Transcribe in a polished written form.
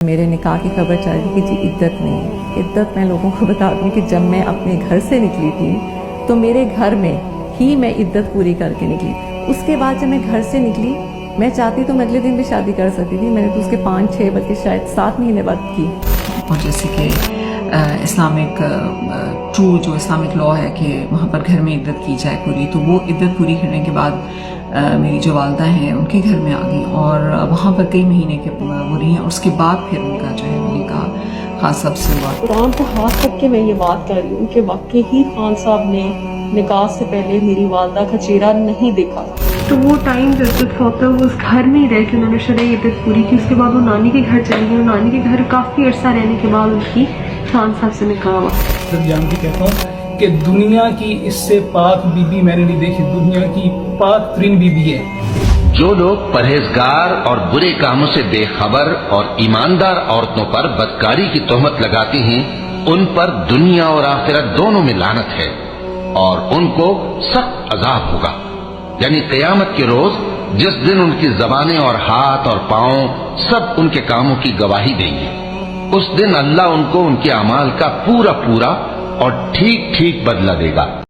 میرے نکاح کی خبر چل رہی کہ جی عدت نہیں ہے۔ عدت میں لوگوں کو بتا دوں کہ جب میں اپنے گھر سے نکلی تھی تو میرے گھر میں ہی میں عدت پوری کر کے نکلی۔ اس کے بعد جب میں گھر سے نکلی میں چاہتی تو میں اگلے دن بھی شادی کر سکتی تھی، میں نے تو اس کے 5-6 بلکہ شاید 7 مہینے بعد کی۔ اور جیسے کہ اسلامک جو اسلامک لا ہے کہ وہاں پر گھر میں عدت کی جائے پوری، تو وہ عدت پوری کرنے کے بعد میری جو والدہ ہیں ان کے گھر میں آ گئی اور وہاں پر کئی مہینے کے وہ رہی ہیں، اور اس کے بعد پھر ان کا جو ہے وہ نکاح خان صاحب سے ہوا۔ قرآن کو ہاتھ رکھ کے میں یہ بات کر رہی ہوں کہ واقعی ہی خان صاحب نے نکاح سے پہلے میری والدہ کا چہرہ نہیں دیکھا۔ تو وہ ٹائم جو عدت ہوتا ہے وہ اس گھر میں ہی رہ کے انہوں نے شرعی عدت پوری کی۔ اس کے بعد وہ نانی کے گھر چلی گئی اور نانی کے گھر کافی عرصہ رہنے کے بعد ان کی خان صاحب سے نکاح ہوا۔ جانتی کہتا ہوں کہ دنیا کی اس سے پاک بی بی میں نے نہیں دیکھی، دنیا کی پاک ترین بی بی ہے۔ جو لوگ پرہیزگار اور برے کاموں سے بے خبر اور ایماندار عورتوں پر بدکاری کی تہمت لگاتی ہیں، ان پر دنیا اور آخرت دونوں میں لعنت ہے اور ان کو سخت عذاب ہوگا، یعنی قیامت کے روز جس دن ان کی زبانیں اور ہاتھ اور پاؤں سب ان کے کاموں کی گواہی دیں گے۔ اس دن اللہ ان کو ان کے اعمال کا پورا اور ٹھیک بدلہ دے گا۔